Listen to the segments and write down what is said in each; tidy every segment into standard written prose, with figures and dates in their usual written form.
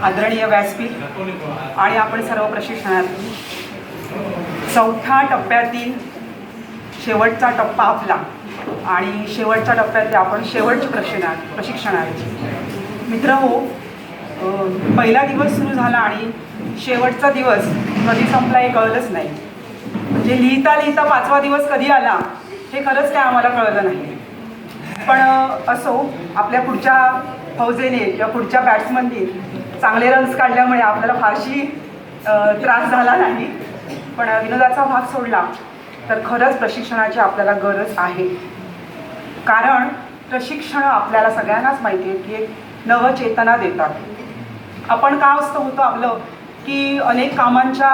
आदरणीय व्यासपीठ आणि आपण सर्व प्रशिक्षणार्थी, चौथ्या टप्प्यातील शेवटचा टप्पा आपला आणि शेवटच्या टप्प्यातले आपण शेवटचे प्रशिक्षणार्थी मित्र हो. पहिला दिवस सुरू झाला आणि शेवटचा दिवस कधी संपला हे कळलंच नाही. म्हणजे लिहिता लिहिता 5वा दिवस कधी आला हे खरंच काय आम्हाला कळलं नाही. पण असो, आपल्या पुढच्या फौजेने किंवा पुढच्या बॅट्समनने चांगले रन्स काढल्यामुळे आपल्याला फारशी त्रास झाला नाही. पण विनोदाचा भाग सोडला तर खरंच प्रशिक्षणाची आपल्याला गरज आहे. कारण प्रशिक्षण आपल्याला सगळ्यांनाच माहिती आहे की एक नवचेतना देतात. आपण का असतं होतं आपलं की अनेक कामांच्या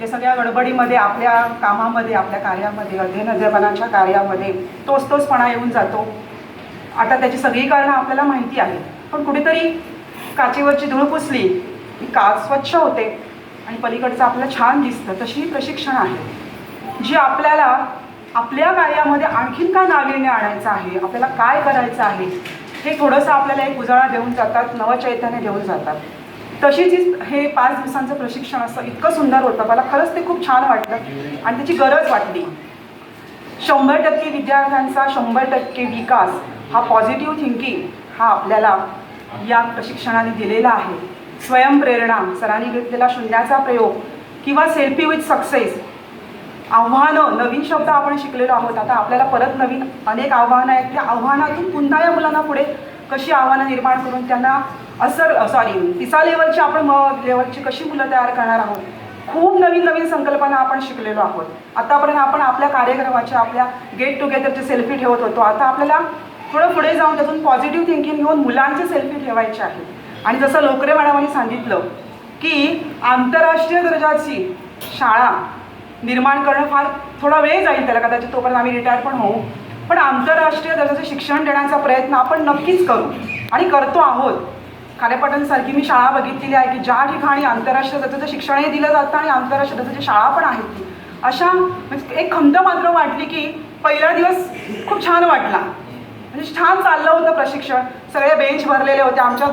या सगळ्या गडबडीमध्ये आपल्या कामामध्ये, आपल्या कार्यामध्ये, अध्ययनाच्या कार्यामध्ये तोचपणा येऊन जातो. आता त्याची सगळी कारणं आपल्याला माहिती आहेत. पण कुठेतरी काचेवरची धूळ पुसली की काच स्वच्छ होते आणि पलीकडचं आपल्याला छान दिसतं. तशी प्रशिक्षण आहे जी आपल्याला आपल्या कार्यामध्ये आणखीन काय नाविन्य आणायचं आहे, आपल्याला काय करायचं आहे हे थोडंसं आपल्याला एक उजाळा देऊन जातात, नवचैतन्य देऊन जातात. तशीच हे 5 दिवसांचं प्रशिक्षण असं इतकं सुंदर होतं. मला खरंच ते खूप छान वाटलं आणि त्याची गरज वाटली. 100% विद्यार्थ्यांचा 100% विकास हा पॉझिटिव्ह थिंकिंग हा आपल्याला या प्रशिक्षणाने दिलेला आहे. स्वयंप्रेरणा, सरांनी घेतलेला शून्याचा प्रयोग किंवा सेल्फी विथ सक्सेस, आव्हानं, नवीन शब्द आपण शिकलेलो आहोत. आता आपल्याला परत नवीन अनेक आव्हानं आहेत. त्या आव्हानातून पुन्हा या मुलांना पुढे कशी आव्हानं निर्माण करून त्यांना तिसऱ्या लेवलची आपण लेवलची कशी मुलं तयार करणार आहोत. खूप नवीन संकल्पना आपण शिकलेलो आहोत. आतापर्यंत आपण आपल्या कार्यक्रमाच्या, आपल्या गेट टुगेदरचे सेल्फी ठेवत होतो. आता आपल्याला थोडं पुढे जाऊन त्यातून पॉझिटिव्ह थिंकिंग घेऊन मुलांचे सेल्फी ठेवायचे आहेत. आणि जसं लोकरे मॅडमांनी सांगितलं की आंतरराष्ट्रीय दर्जाची शाळा निर्माण करणं फार थोडा वेळ जाईल त्याला, कदाचित तोपर्यंत आम्ही रिटायर पण होऊ. पण आंतरराष्ट्रीय दर्जाचं शिक्षण देण्याचा प्रयत्न आपण नक्कीच करू आणि करतो आहोत. खारेपाटणसारखी मी शाळा बघितलेली आहे की ज्या ठिकाणी आंतरराष्ट्रीय दर्जाचं शिक्षणही दिलं जातं आणि आंतरराष्ट्रीय दर्जाची शाळा पण आहेत. ती अशा म्हणजे एक खंत मात्र वाटली की पहिला दिवस खूप छान वाटला. म्हणजे छान चाललं होतं प्रशिक्षण, सगळे बेंच भरलेले होते. आमच्या